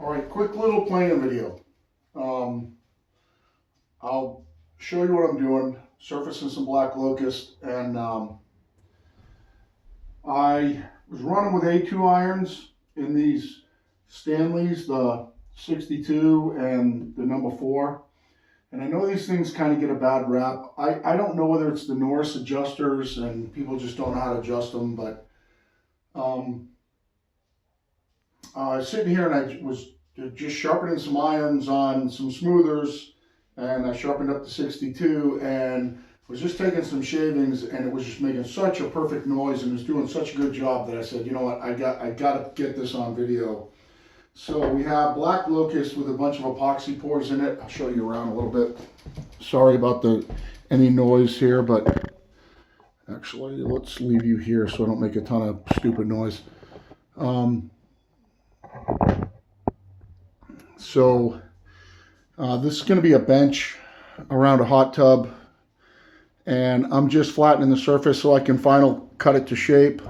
All right, quick little planing video. I'll show you what I'm doing, surfacing some Black Locust, and I was running with A2 irons in these Stanleys, the 62 and the number 4. And I know these things kind of get a bad rap. I don't know whether it's the Norris adjusters and people just don't know how to adjust them, but I was sitting here and I was just sharpening some irons on some smoothers, and I sharpened up to 62 and was just taking some shavings, and it was just making such a perfect noise and was doing such a good job that I said, you know what, I got to get this on video. So we have Black Locust with a bunch of epoxy pores in it. I'll show you around a little bit. Sorry about any noise here, but actually let's leave you here so I don't make a ton of stupid noise. This is going to be a bench around a hot tub, and I'm just flattening the surface so I can final cut it to shape.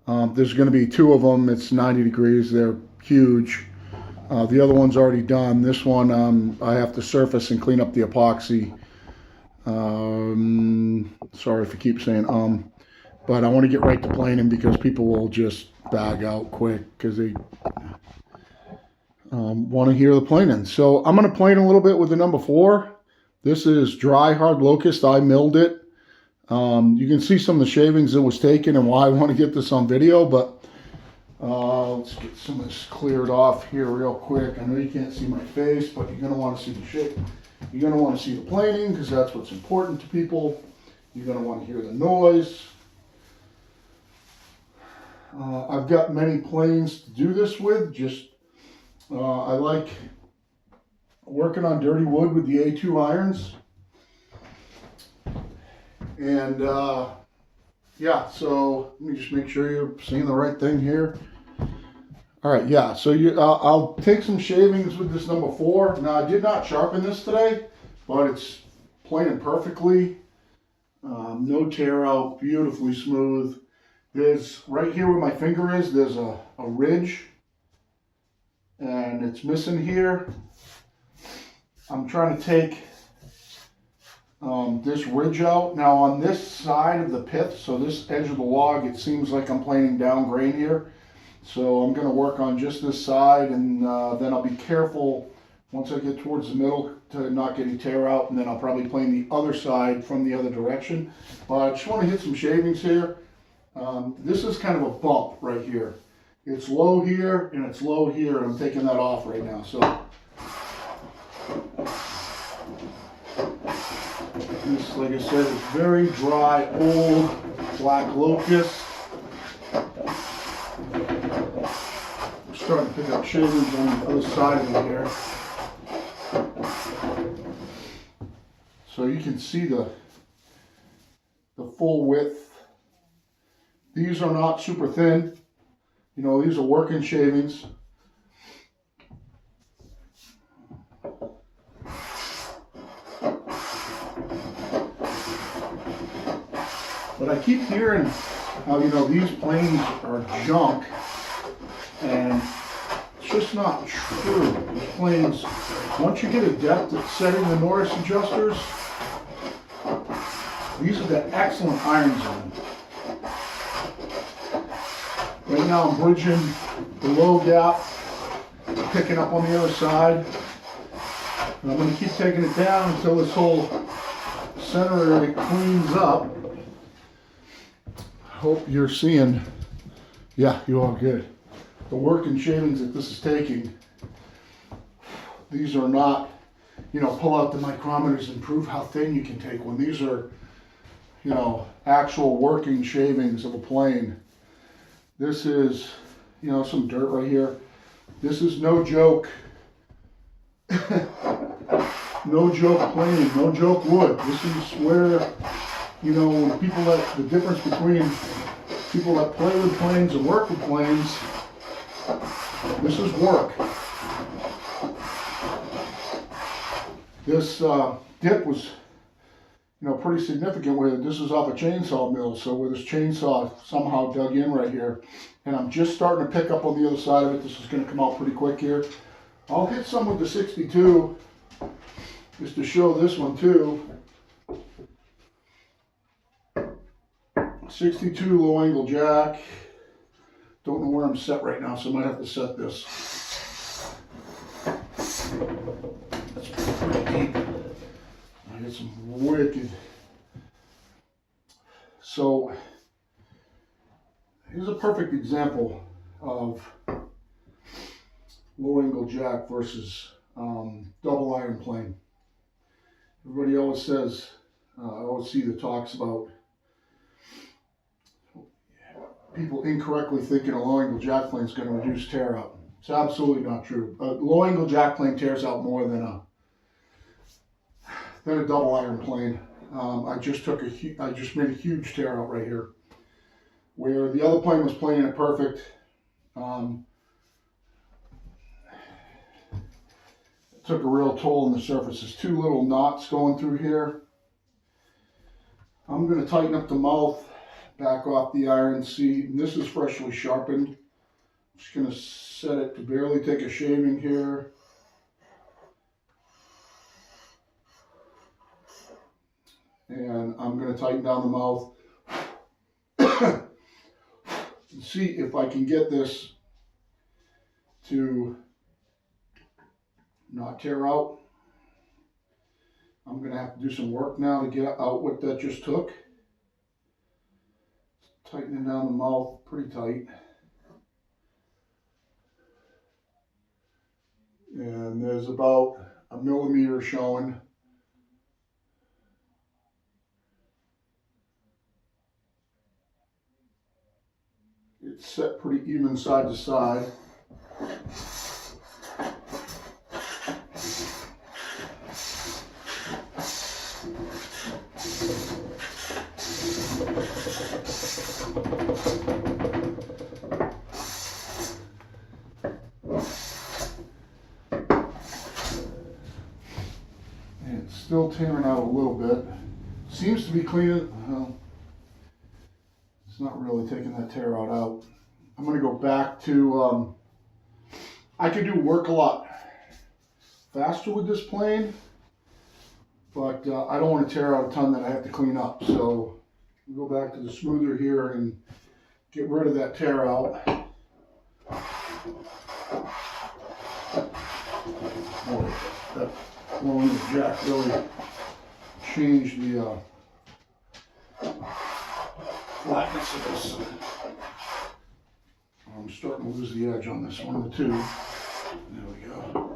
There's going to be 2 of them. It's 90 degrees. They're huge. The other one's already done. This one I have to surface and clean up the epoxy. Sorry if I keep saying but I want to get right to planing because people will just bag out quick because they want to hear the planing. So I'm going to plane a little bit with the number 4. This is dry hard locust. I milled it. You can see some of the shavings that was taken and why I want to get this on video, but let's get some of this cleared off here real quick. I know you can't see my face, but you're going to want to see the shape. You're going to want to see the planing because that's what's important to people. You're going to want to hear the noise. I've got many planes to do this with. I like working on dirty wood with the A2 irons. And yeah, so let me just make sure you're seeing the right thing here. All right, yeah, so I'll take some shavings with this number 4. Now, I did not sharpen this today, but it's planing perfectly. No tear out, beautifully smooth. There's, right here where my finger is, there's a ridge, and it's missing here. I'm trying to take this ridge out. Now on this side of the pith, so this edge of the log, it seems like I'm planing down grain here. So I'm going to work on just this side, and then I'll be careful once I get towards the middle to not get any tear out, and then I'll probably plane the other side from the other direction. But I just want to hit some shavings here. This is kind of a bump right here. It's low here and it's low here, and I'm taking that off right now. So this, like I said, is very dry, old Black Locust. I'm starting to pick up shavings on the other side of it here. So you can see the full width. These are not super thin. You know, these are working shavings. But I keep hearing how, you know, these planes are junk, and it's just not true. These planes, once you get adept at setting the Norris adjusters, these are the excellent irons on them. Right now I'm bridging the low gap, picking up on the other side, and I'm going to keep taking it down until this whole center area cleans up. I hope you're seeing, yeah, you are good. The work and shavings that this is taking, these are not, you know, pull out the micrometers and prove how thin you can take one. These are, you know, actual working shavings of a plane. This is, you know, some dirt right here. This is no joke. No joke planing, no joke wood. This is where, you know, people that, the difference between people that play with planes and work with planes, this is work. This dip was, you know, pretty significant where this is off a chainsaw mill, so where this chainsaw somehow dug in right here, and I'm just starting to pick up on the other side of it. This is going to come out pretty quick here. I'll hit some with the 62 just to show this one too. 62 low angle jack. Don't know where I'm set right now, so I might have to set this. That's pretty deep. I get some wicked. So here's a perfect example of low angle jack versus double iron plane. Everybody always says, I always see the talks about people incorrectly thinking a low angle jack plane is going to reduce tear out. It's absolutely not true. A low angle jack plane tears out more than a double iron plane. I just made a huge tear out right here, where the other plane was playing it perfect. It took a real toll on the surface. There's two little knots going through here. I'm going to tighten up the mouth, back off the iron seat, and this is freshly sharpened. I'm just going to set it to barely take a shaving here. And I'm going to tighten down the mouth and see if I can get this to not tear out. I'm going to have to do some work now to get out what that just took. Tightening down the mouth pretty tight. And there's about a millimeter showing. It's set pretty even side to side. And it's still tearing out a little bit. Seems to be cleaning. Well, it's not really taking that tear out. I'm going to go back to, I could do work a lot faster with this plane, but I don't want to tear out a ton that I have to clean up. So we'll go back to the smoother here and get rid of that tear out. Oh, that blowing the jack really changed the flatness of this. I'm starting to lose the edge on this one, the two. There we go.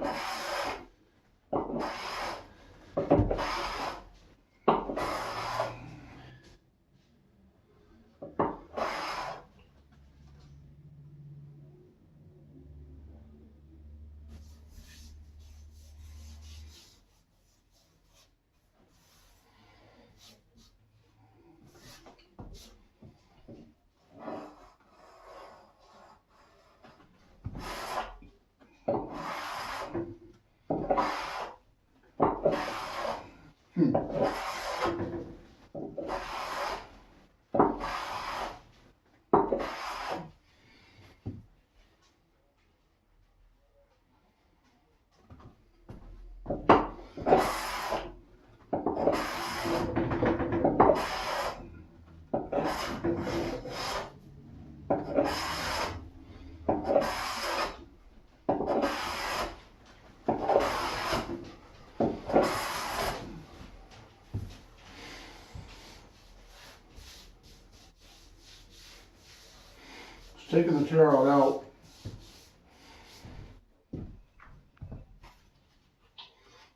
Taking the tear out.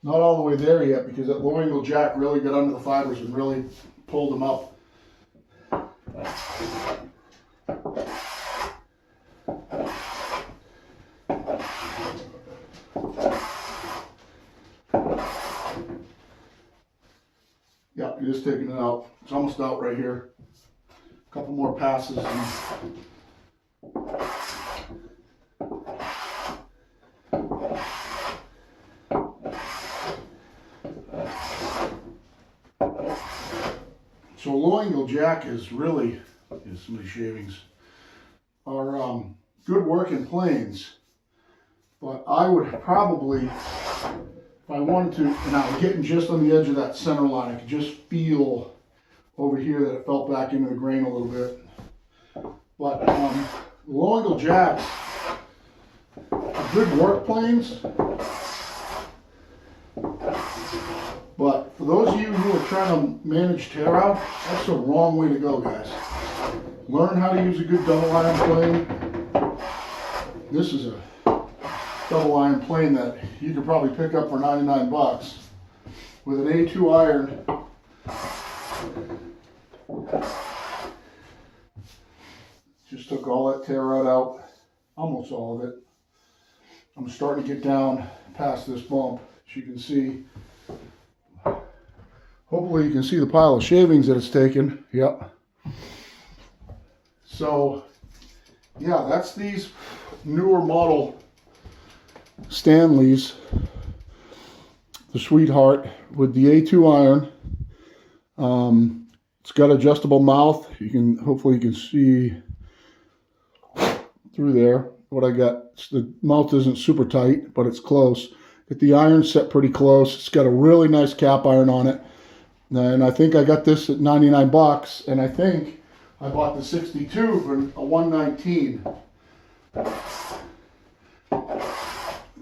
Not all the way there yet because that low angle jack really got under the fibers and really pulled them up. Yeah, it is taking it out. It's almost out right here. A couple more passes. So a low angle jack is really, so many shavings, are good working planes, But I would probably, if I wanted to, and I was getting just on the edge of that center line, I could just feel over here that it felt back into the grain a little bit. But low angle jacks are good work planes. But for those of you who are trying to manage tear out, that's the wrong way to go, guys. Learn how to use a good double iron plane. This is a double iron plane that you could probably pick up for 99 bucks with an A2 iron. Just took all that tear out, almost all of it. I'm starting to get down past this bump, as you can see. Hopefully you can see the pile of shavings that it's taken. Yep. So, yeah, that's these newer model Stanleys, the Sweetheart with the A2 iron. It's got adjustable mouth. Hopefully you can see through there what I got. The mouth isn't super tight, but it's close. Get the iron set pretty close. It's got a really nice cap iron on it. And I think I got this at 99 bucks, and I think I bought the 62 for a 119.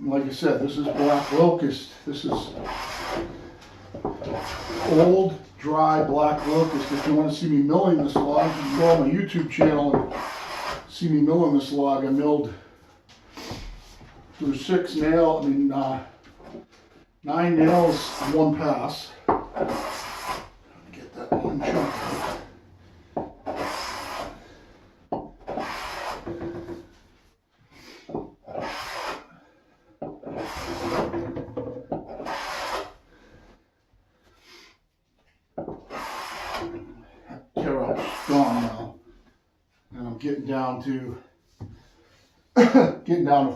Like I said, this is Black Locust. This is old, dry Black Locust. If you want to see me milling this log, you can go on my YouTube channel and see me milling this log. I milled through 9 nails in one pass. Get that one chunk out. Tear out strong now, and I'm getting down to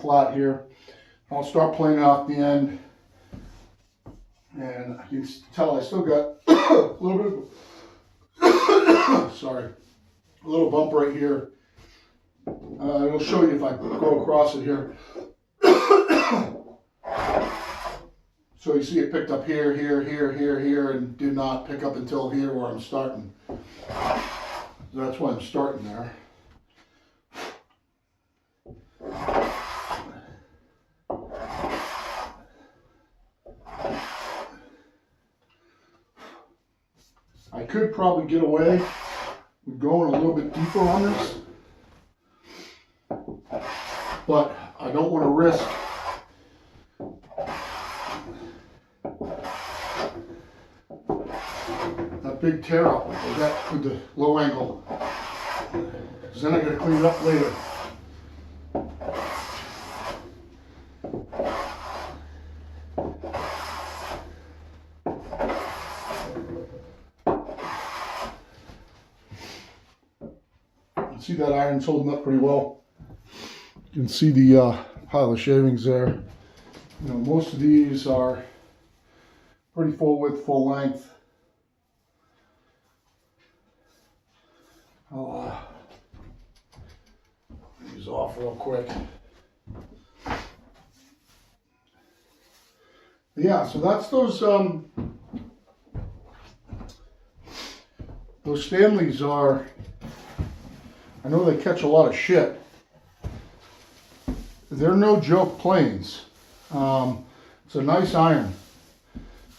flat here. I'll start planing off the end, and you can tell I still got a little bit of sorry, a little bump right here. It'll show you if I go across it here. So you see it picked up here, here, and did not pick up until here where I'm starting. So that's why I'm starting there. I could probably get away with going a little bit deeper on this, but I don't want to risk that big tear out with the low angle, because then I got to clean it up later. See that iron's holding up pretty well. You can see the pile of shavings there. You know, most of these are pretty full width, full length. I'll get these off real quick. But yeah, so that's those Stanleys are. I know they catch a lot of shit. They're no joke planes. It's a nice iron.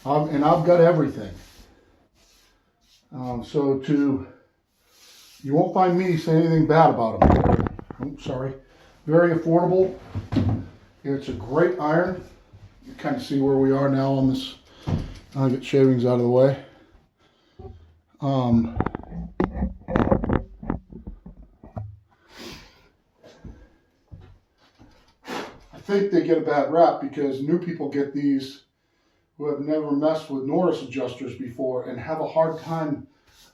And I've got everything. You won't find me saying anything bad about them. Oh, sorry. Very affordable. It's a great iron. You kind of see where we are now on this. I'll get shavings out of the way. I think they get a bad rap because new people get these who have never messed with Norris adjusters before and have a hard time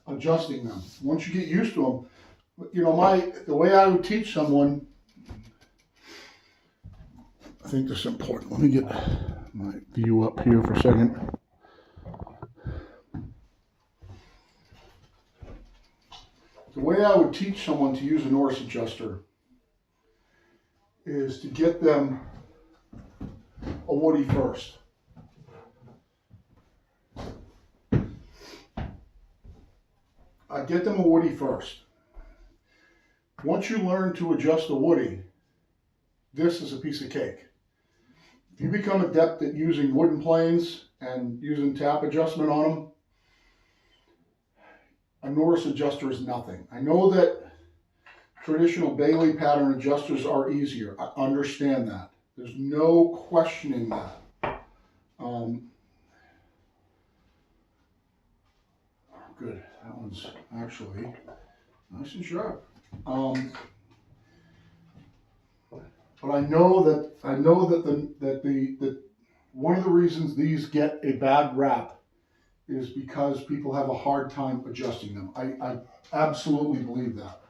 adjusting them. Once you get used to them, you know, the way I would teach someone, I think this is important. Let me get my view up here for a second. The way I would teach someone to use a Norris adjuster is to get them a woody first. I get them a woody first. Once you learn to adjust a woody, this is a piece of cake. If you become adept at using wooden planes and using tap adjustment on them, a Norris adjuster is nothing. I know that traditional Bailey pattern adjusters are easier. I understand that. There's no questioning that. Good. That one's actually nice and sharp. But I know that one of the reasons these get a bad rap is because people have a hard time adjusting them. I absolutely believe that.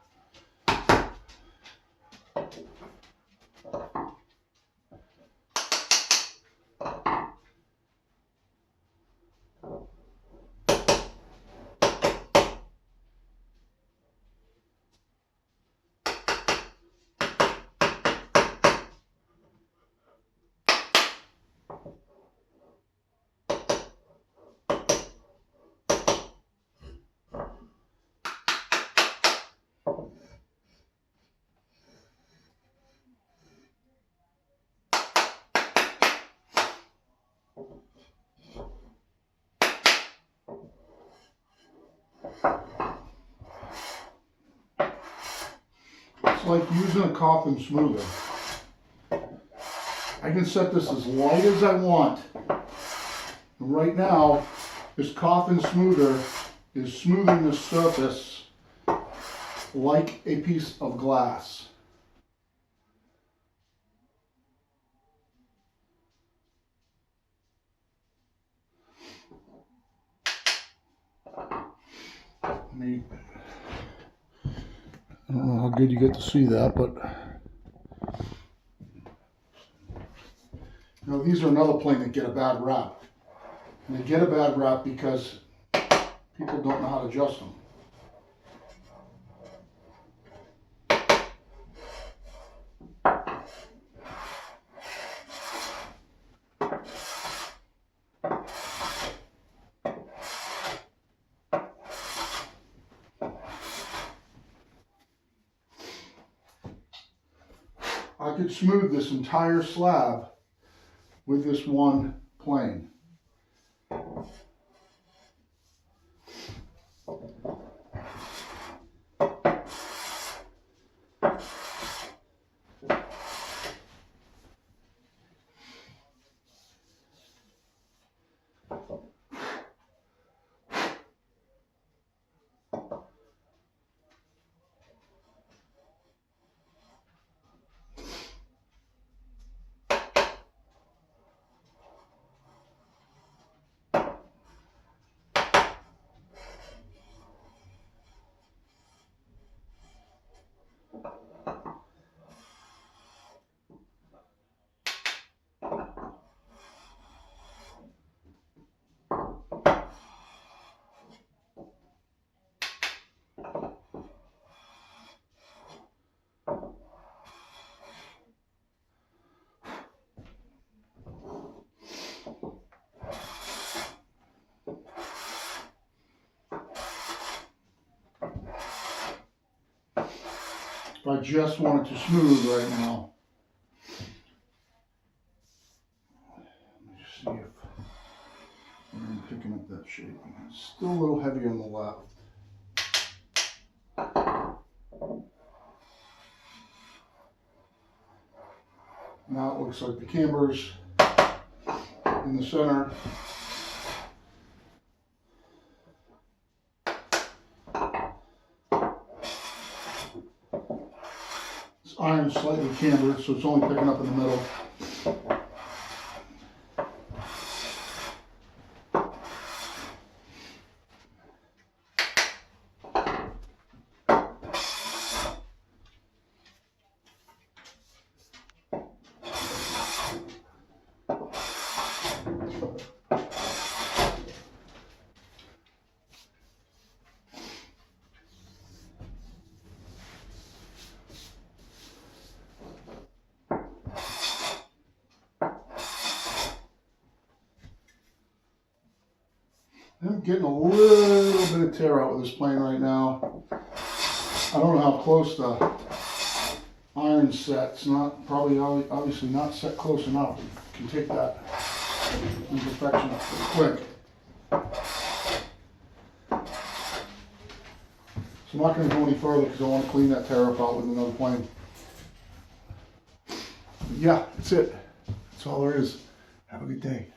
It's like using a coffin smoother. I can set this as light as I want. And right now, this coffin smoother is smoothing the surface like a piece of glass. I don't know how good you get to see that, but you know, these are another plane that get a bad rap. And they get a bad rap because people don't know how to adjust them. I could smooth this entire slab with this one plane. If I just wanted to smooth right now. Let me just see if I'm picking up that shape. It's still a little heavy on the left. Now it looks like the camber's in the center. This iron's slightly cambered, so it's only picking up in the middle. I'm getting a little bit of tear out with this plane right now. I don't know how close the iron set. It's not, probably obviously not set close enough. You can take that imperfection up pretty quick. So I'm not going to go any further because I want to clean that tear up out with another plane. But yeah, that's it. That's all there is. Have a good day.